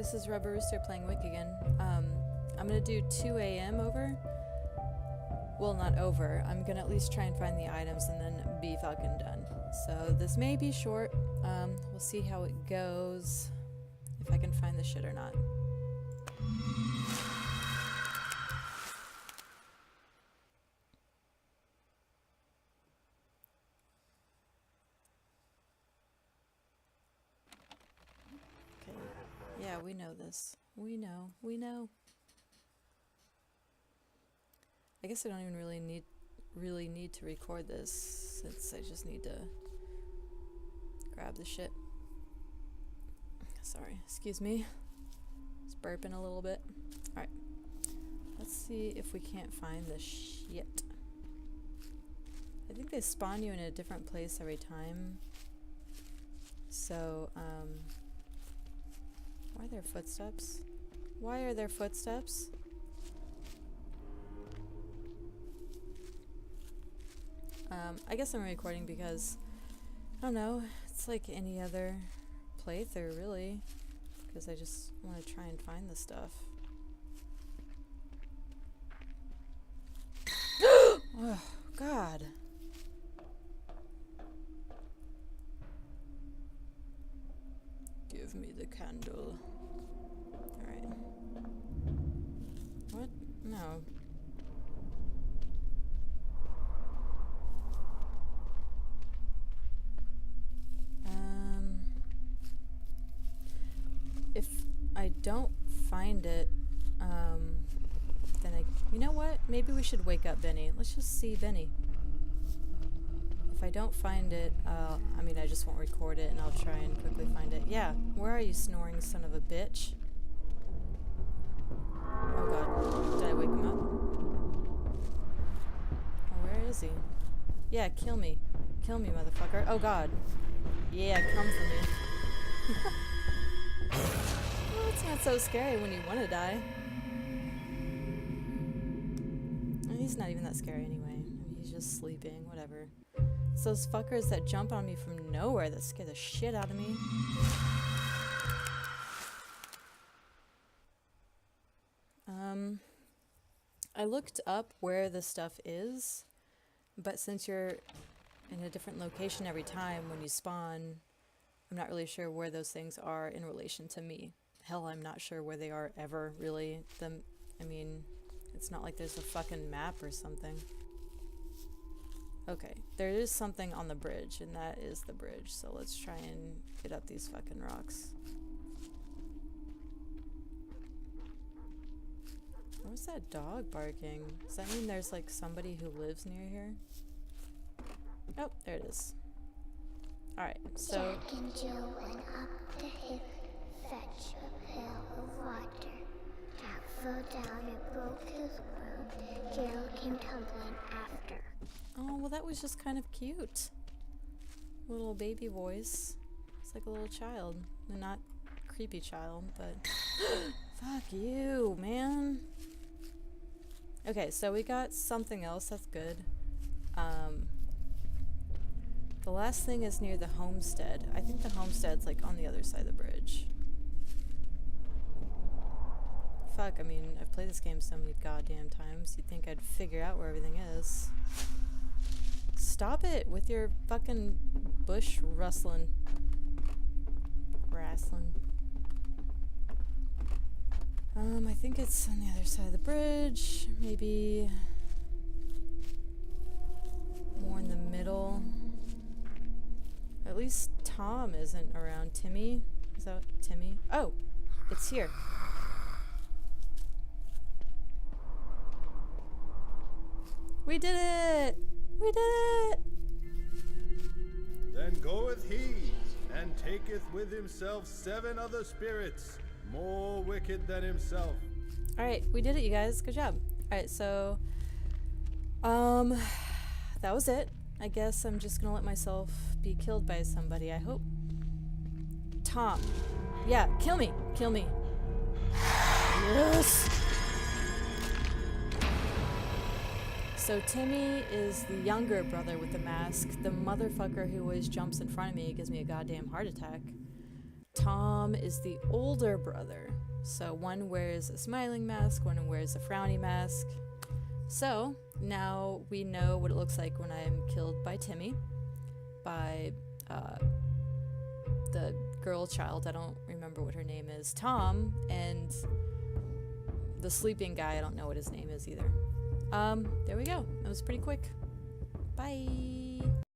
This is Rooster playing Wick again. I'm gonna do 2 a.m. over. Well, not over. I'm gonna at least try and find the items and then be fucking done. So this may be short. We'll see how it goes. If I can find the shit or not. Okay. Yeah, we know this. We know. I guess I don't even really need to record this, since I just need to grab the shit. Sorry, excuse me. Just burping a little bit. Alright. Let's see if we can't find the shit. I think they spawn you in a different place every time. So, why are there footsteps? Why are there footsteps? I guess I'm recording because, I don't know, it's like any other playthrough, really. Because I just want to try and find the stuff. Oh, God. Give me the candle. Alright. What? No. If I don't find it, then you know what? Maybe we should wake up Benny. Let's just see Benny. If I don't find it, I mean, I just won't record it and I'll try and quickly find it. Yeah, where are you, snoring son of a bitch? Oh God, did I wake him up? Oh, where is he? Yeah, kill me. Kill me, motherfucker. Oh God. Yeah, come for me. Well, it's not so scary when you want to die. He's not even that scary anyway. I mean, he's just sleeping, whatever. It's those fuckers that jump on me from nowhere that scare the shit out of me. I looked up where the stuff is, but since you're in a different location every time when you spawn, I'm not really sure where those things are in relation to me. Hell, I'm not sure where they are ever, really. I mean, it's not like there's a fucking map or something. Okay, there is something on the bridge, and that is the bridge, so let's try and get up these fucking rocks. What's that dog barking? Does that mean there's like somebody who lives near here? Oh, there it is. Alright, so... Jack and Jill went up the hill, fetch a pail of water. Jack fell down and broke his crown. Jill came tumbling after. Oh, well that was just kind of cute. Little baby voice. It's like a little child. Not creepy child, but... Fuck you, man. Okay, so we got something else, that's good. The last thing is near the homestead. I think the homestead's like on the other side of the bridge. Fuck, I mean, I've played this game so many goddamn times. You'd think I'd figure out where everything is. Stop it with your fucking bush rustling. I think it's on the other side of the bridge. Maybe more in the middle. At least Tom isn't around. Timmy? Is that Timmy? Oh! It's here. We did it! We did it! Then goeth he, and taketh with himself 7 other spirits, more wicked than himself. Alright, we did it, you guys. Good job. Alright, so... that was it. I guess I'm just gonna let myself be killed by somebody, I hope. Tom. Yeah, kill me. Kill me. Yes! So Timmy is the younger brother with the mask. The motherfucker who always jumps in front of me gives me a goddamn heart attack. Tom is the older brother. So one wears a smiling mask, one wears a frowny mask. So now we know what it looks like when I'm killed by Timmy, by the girl child, I don't remember what her name is, Tom, and the sleeping guy, I don't know what his name is either. There we go. That was pretty quick. Bye.